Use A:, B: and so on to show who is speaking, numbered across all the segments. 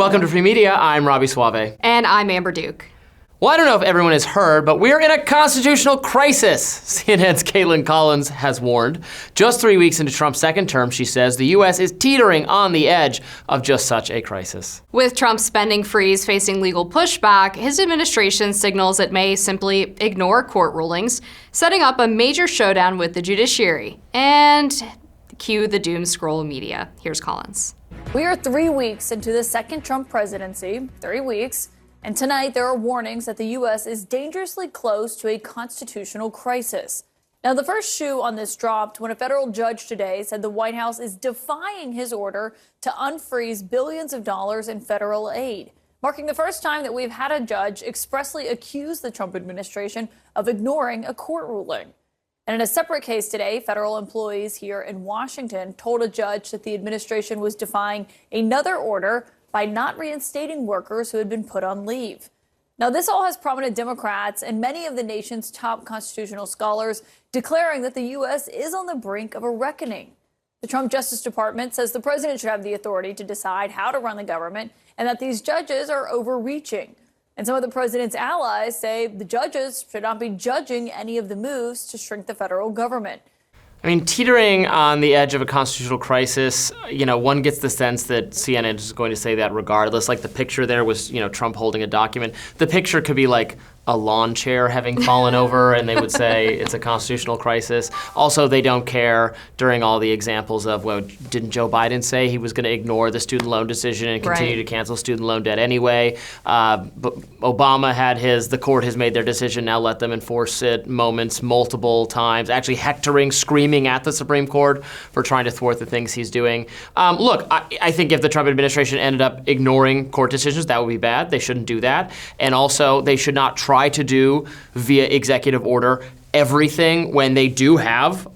A: Welcome to Free Media. I'm Robby Soave.
B: And I'm Amber Duke.
A: Well, I don't know if everyone has heard, but we're in a constitutional crisis. CNN's Caitlin Collins has warned. Just 3 weeks into Trump's second term, she says the U.S. is teetering on the edge of just such a crisis.
B: With Trump's spending freeze facing legal pushback, his administration signals it may simply ignore court rulings, setting up a major showdown with the judiciary. And cue the doom scroll media. Here's Collins.
C: We are 3 weeks into the second Trump presidency, 3 weeks. And tonight, there are warnings that the U.S. is dangerously close to a constitutional crisis. Now, the first shoe on this dropped when a federal judge today said the White House is defying his order to unfreeze billions of dollars in federal aid, marking the first time that we've had a judge expressly accuse the Trump administration of ignoring a court ruling. And in a separate case today, federal employees here in Washington told a judge that the administration was defying another order by not reinstating workers who had been put on leave. Now, this all has prominent Democrats and many of the nation's top constitutional scholars declaring that the U.S. is on the brink of a reckoning. The Trump Justice Department says the president should have the authority to decide how to run the government and that these judges are overreaching. And some of the president's allies say the judges should not be judging any of the moves to shrink the federal government.
A: I mean, teetering on the edge of a constitutional crisis, one gets the sense that CNN is going to say that regardless. Like the picture there was, Trump holding a document. The picture could be like a lawn chair having fallen over, and they would say it's a constitutional crisis. Also, they don't care during all the examples of, well, didn't Joe Biden say he was going to ignore the student loan decision and continue to cancel student loan debt anyway? But Obama had the court has made their decision, now let them enforce it moments, multiple times, actually hectoring, screaming at the Supreme Court for trying to thwart the things he's doing. Look, I think if the Trump administration ended up ignoring court decisions, that would be bad. They shouldn't do that. And also, they should not try to do via executive order everything when they do have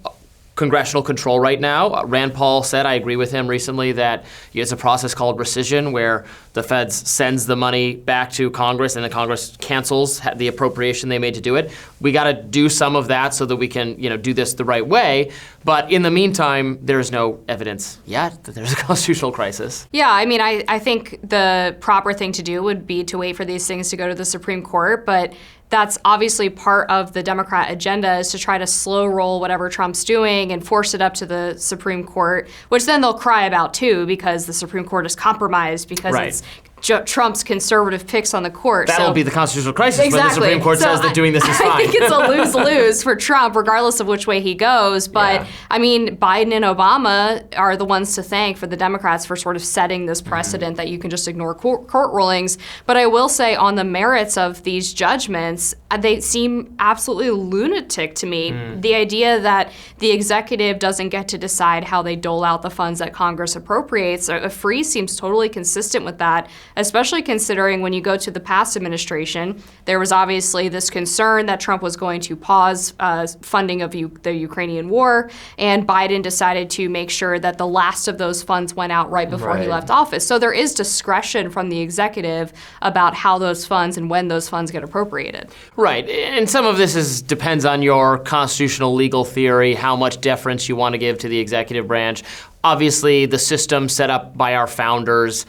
A: congressional control right now. Rand Paul said, I agree with him recently, that it's a process called rescission where the feds sends the money back to Congress and the Congress cancels the appropriation they made to do it. We got to do some of that so that we can, do this the right way. But in the meantime, there's no evidence yet that there's a constitutional crisis.
B: Yeah, I think the proper thing to do would be to wait for these things to go to the Supreme Court, but that's obviously part of the Democrat agenda, is to try to slow roll whatever Trump's doing and force it up to the Supreme Court, which then they'll cry about too, because the Supreme Court is compromised because it's Trump's conservative picks on the court.
A: That'll be the constitutional crisis when the Supreme Court says that doing this is fine.
B: I think it's a lose-lose for Trump, regardless of which way he goes. But, Biden and Obama are the ones to thank for the Democrats for sort of setting this precedent that you can just ignore court rulings. But I will say, on the merits of these judgments, they seem absolutely lunatic to me. The idea that the executive doesn't get to decide how they dole out the funds that Congress appropriates, a freeze seems totally consistent with that, especially considering when you go to the past administration, there was obviously this concern that Trump was going to pause funding of the Ukrainian war, and Biden decided to make sure that the last of those funds went out right before he left office. So there is discretion from the executive about how those funds and when those funds get appropriated.
A: Right, and some of this depends on your constitutional legal theory, how much deference you want to give to the executive branch. Obviously, the system set up by our founders,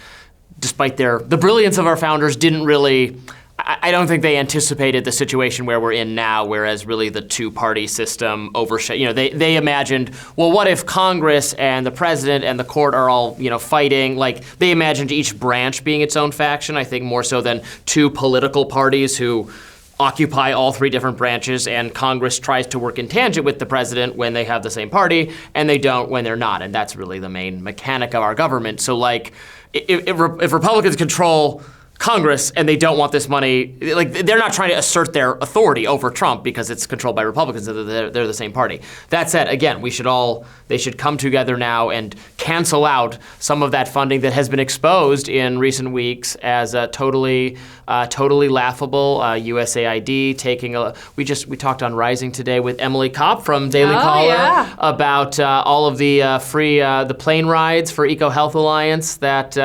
A: despite the brilliance of our founders, didn't really, I don't think they anticipated the situation where we're in now, whereas really the two-party system overshadowed. They imagined, well, what if Congress and the president and the court are all, fighting? Like, they imagined each branch being its own faction, I think more so than two political parties who occupy all three different branches, and Congress tries to work in tangent with the president when they have the same party, and they don't when they're not. And that's really the main mechanic of our government. So, if Republicans control Congress and they don't want this money, they're not trying to assert their authority over Trump because it's controlled by Republicans. They're the same party. That said, again, they should come together now and cancel out some of that funding that has been exposed in recent weeks as totally laughable. USAID taking we talked on Rising today with Emily Kopp from Daily Caller about all of the free the plane rides for EcoHealth Alliance that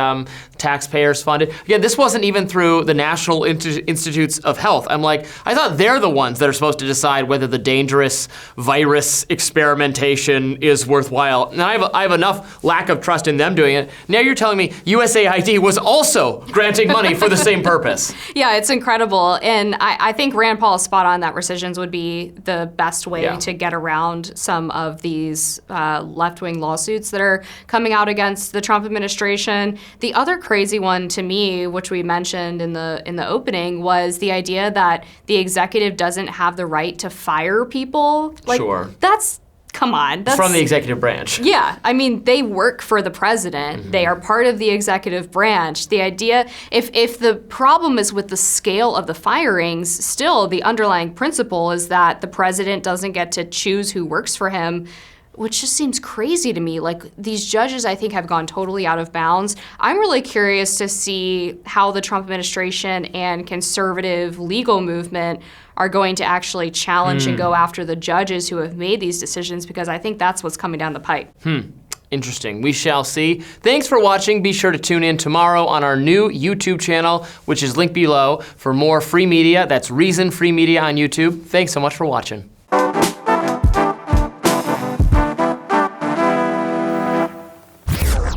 A: taxpayers funded. Again, this wasn't wasn't even through the National Institutes of Health. I'm like, I thought they're the ones that are supposed to decide whether the dangerous virus experimentation is worthwhile. And I have enough lack of trust in them doing it. Now you're telling me USAID was also granting money for the same purpose.
B: Yeah, it's incredible. And I think Rand Paul is spot on that rescissions would be the best way to get around some of these left-wing lawsuits that are coming out against the Trump administration. The other crazy one to me, which we mentioned in the opening, was the idea that the executive doesn't have the right to fire people. Like,
A: sure.
B: Come on. That's
A: from the executive branch.
B: Yeah. I mean, they work for the president. Mm-hmm. They are part of the executive branch. The idea, if the problem is with the scale of the firings, still the underlying principle is that the president doesn't get to choose who works for him, which just seems crazy to me. Like, these judges, I think, have gone totally out of bounds. I'm really curious to see how the Trump administration and conservative legal movement are going to actually challenge and go after the judges who have made these decisions, because I think that's what's coming down the pipe.
A: Interesting. We shall see. Thanks for watching. Be sure to tune in tomorrow on our new YouTube channel, which is linked below, for more free media. That's Reason Free Media on YouTube. Thanks so much for watching.